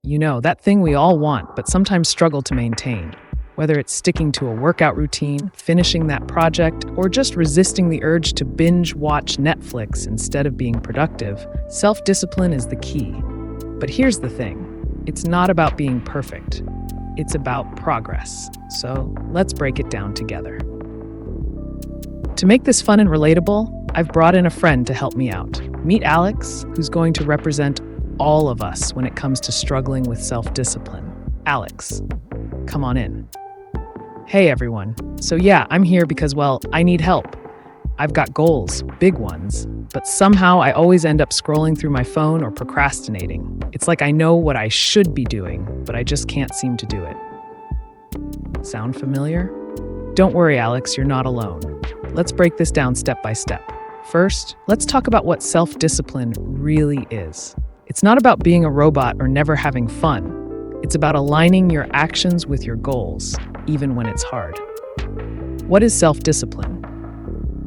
You know, that thing we all want, but sometimes struggle to maintain. Whether it's sticking to a workout routine, finishing that project, or just resisting the urge to binge watch Netflix instead of being productive, self-discipline is the key. But here's the thing, it's not about being perfect. It's about progress. So let's break it down together. To make this fun and relatable, I've brought in a friend to help me out. Meet Alex, who's going to represent all of us when it comes to struggling with self-discipline. Alex, come on in. Hey everyone. So yeah, I'm here because, well, I need help. I've got goals, big ones, but somehow I always end up scrolling through my phone or procrastinating. It's like I know what I should be doing, but I just can't seem to do it. Sound familiar? Don't worry, Alex, you're not alone. Let's break this down step by step. First, let's talk about what self-discipline really is. It's not about being a robot or never having fun. It's about aligning your actions with your goals, even when it's hard. What is self-discipline?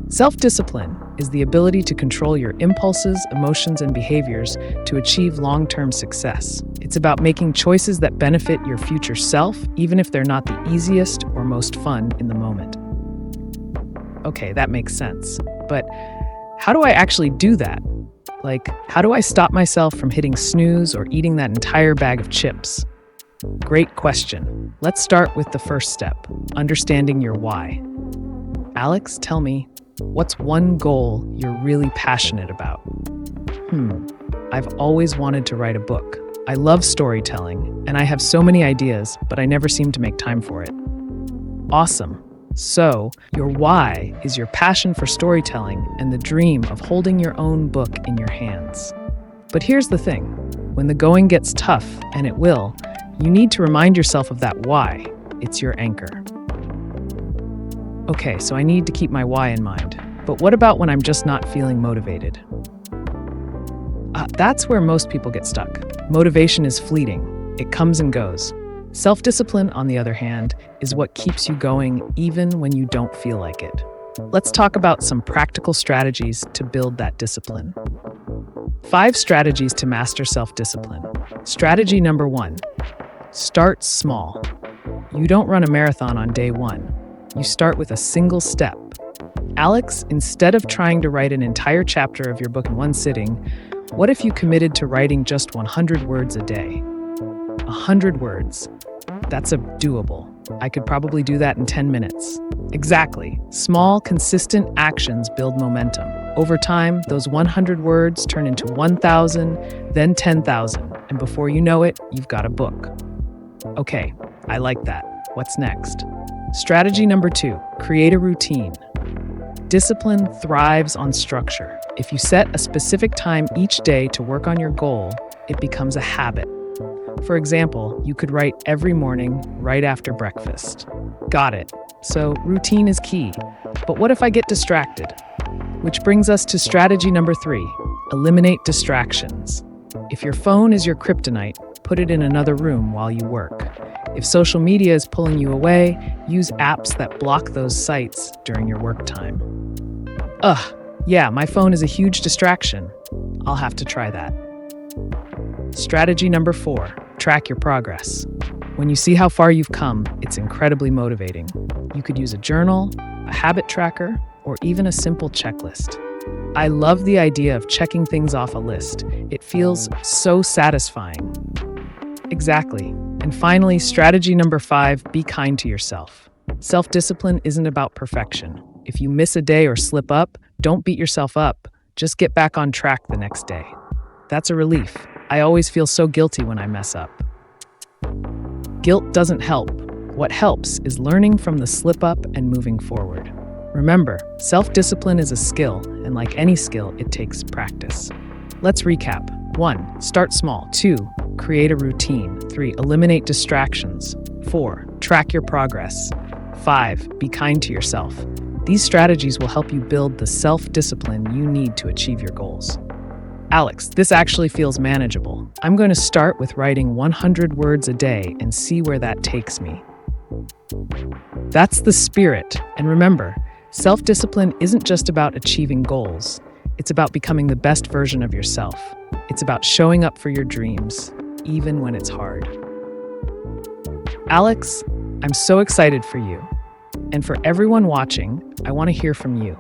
Self-discipline is the ability to control your impulses, emotions, and behaviors to achieve long-term success. It's about making choices that benefit your future self, even if they're not the easiest or most fun in the moment. Okay, that makes sense. But how do I actually do that? Like, how do I stop myself from hitting snooze or eating that entire bag of chips? Great question. Let's start with the first step, understanding your why. Alex, tell me, what's one goal you're really passionate about? I've always wanted to write a book. I love storytelling, and I have so many ideas, but I never seem to make time for it. Awesome. So, your why is your passion for storytelling and the dream of holding your own book in your hands. But here's the thing. When the going gets tough, and it will, you need to remind yourself of that why. It's your anchor. Okay, so I need to keep my why in mind. But what about when I'm just not feeling motivated? That's where most people get stuck. Motivation is fleeting. It comes and goes. Self-discipline, on the other hand, is what keeps you going even when you don't feel like it. Let's talk about some practical strategies to build that discipline. 5 strategies to master self-discipline. Strategy number 1, start small. You don't run a marathon on day 1. You start with a single step. Alex, instead of trying to write an entire chapter of your book in one sitting, what if you committed to writing just 100 words a day? 100 words. That's doable. I could probably do that in 10 minutes. Exactly. Small, consistent actions build momentum. Over time, those 100 words turn into 1,000, then 10,000, and before you know it, you've got a book. Okay, I like that. What's next? Strategy number 2, create a routine. Discipline thrives on structure. If you set a specific time each day to work on your goal, it becomes a habit. For example, you could write every morning right after breakfast. Got it. So routine is key. But what if I get distracted? Which brings us to strategy number 3, eliminate distractions. If your phone is your kryptonite, put it in another room while you work. If social media is pulling you away, use apps that block those sites during your work time. Yeah, my phone is a huge distraction. I'll have to try that. Strategy number 4, track your progress. When you see how far you've come, it's incredibly motivating. You could use a journal, a habit tracker, or even a simple checklist. I love the idea of checking things off a list. It feels so satisfying. Exactly. And finally, strategy number 5, be kind to yourself. Self-discipline isn't about perfection. If you miss a day or slip up, don't beat yourself up. Just get back on track the next day. That's a relief. I always feel so guilty when I mess up. Guilt doesn't help. What helps is learning from the slip up and moving forward. Remember, self-discipline is a skill, and like any skill, it takes practice. Let's recap. 1, start small. 2, create a routine. 3, eliminate distractions. 4, track your progress. 5, be kind to yourself. These strategies will help you build the self-discipline you need to achieve your goals. Alex, this actually feels manageable. I'm going to start with writing 100 words a day and see where that takes me. That's the spirit. And remember, self-discipline isn't just about achieving goals. It's about becoming the best version of yourself. It's about showing up for your dreams. even when it's hard. Alex, I'm so excited for you. And for everyone watching, I want to hear from you.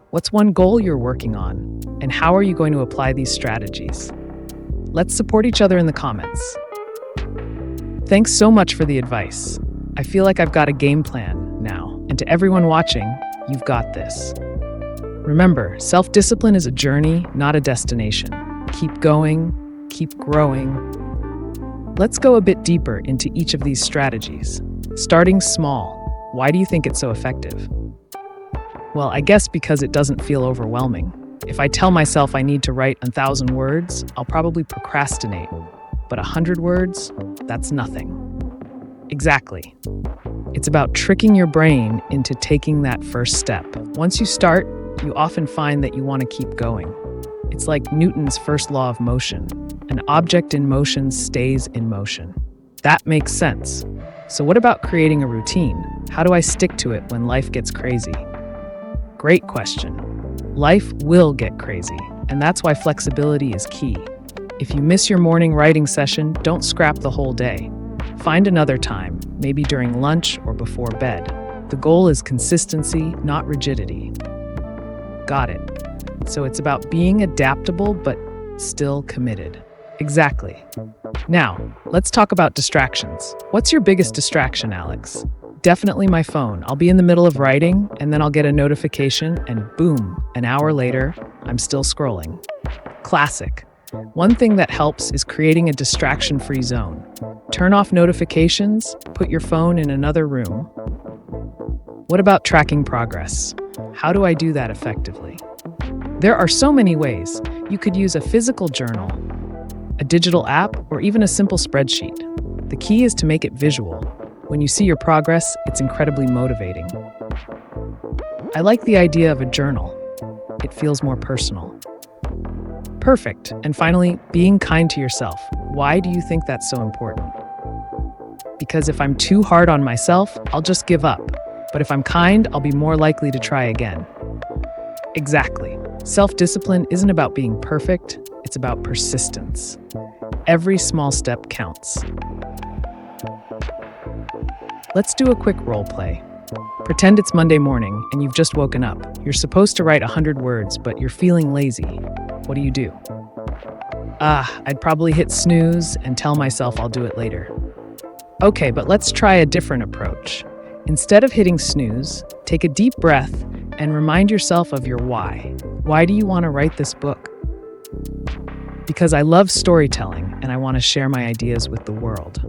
What's one goal you're working on? And how are you going to apply these strategies? Let's support each other in the comments. Thanks so much for the advice. I feel like I've got a game plan now. And to everyone watching, you've got this. Remember, self-discipline is a journey, not a destination. Keep going, keep growing. Let's go a bit deeper into each of these strategies. Starting small. Why do you think it's so effective? Well, I guess because it doesn't feel overwhelming. If I tell myself I need to write 1,000 words, I'll probably procrastinate. But 100 words, that's nothing. Exactly. It's about tricking your brain into taking that first step. Once you start, you often find that you want to keep going. It's like Newton's first law of motion. An object in motion stays in motion. That makes sense. So what about creating a routine? How do I stick to it when life gets crazy? Great question. Life will get crazy, and that's why flexibility is key. If you miss your morning writing session, don't scrap the whole day. Find another time, maybe during lunch or before bed. The goal is consistency, not rigidity. Got it. So it's about being adaptable but still committed. Exactly. Now, let's talk about distractions. What's your biggest distraction, Alex? Definitely my phone. I'll be in the middle of writing, and then I'll get a notification, and boom, an hour later, I'm still scrolling. Classic. One thing that helps is creating a distraction-free zone. Turn off notifications, put your phone in another room. What about tracking progress? How do I do that effectively? There are so many ways. You could use a physical journal, a digital app, or even a simple spreadsheet. The key is to make it visual. When you see your progress, it's incredibly motivating. I like the idea of a journal. It feels more personal. Perfect. And finally, being kind to yourself. Why do you think that's so important? Because if I'm too hard on myself, I'll just give up. But if I'm kind, I'll be more likely to try again. Exactly. Self-discipline isn't about being perfect, it's about persistence. Every small step counts. Let's do a quick role play. Pretend it's Monday morning and you've just woken up. You're supposed to write 100 words, but you're feeling lazy. What do? I'd probably hit snooze and tell myself I'll do it later. Okay, but let's try a different approach. Instead of hitting snooze, take a deep breath and remind yourself of your why. Why do you want to write this book? Because I love storytelling and I want to share my ideas with the world.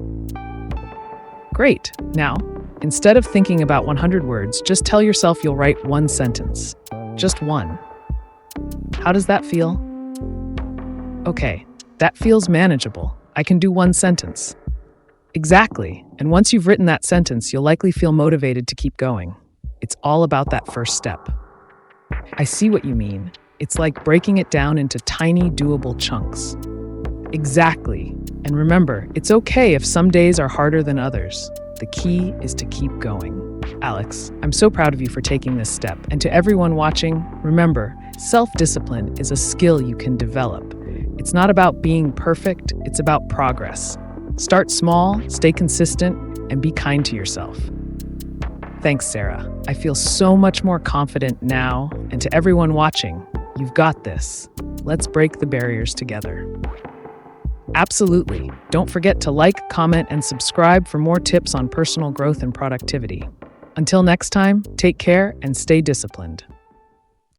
Great. Now, instead of thinking about 100 words, just tell yourself you'll write one sentence. Just one. How does that feel? Okay, that feels manageable. I can do one sentence. Exactly. And once you've written that sentence, you'll likely feel motivated to keep going. It's all about that first step. I see what you mean. It's like breaking it down into tiny, doable chunks. Exactly. And remember, it's okay if some days are harder than others. The key is to keep going. Alex, I'm so proud of you for taking this step. And to everyone watching, remember, self-discipline is a skill you can develop. It's not about being perfect, it's about progress. Start small, stay consistent, and be kind to yourself. Thanks, Sarah. I feel so much more confident now. And to everyone watching, you've got this. Let's break the barriers together. Absolutely. Don't forget to like, comment, and subscribe for more tips on personal growth and productivity. Until next time, take care and stay disciplined.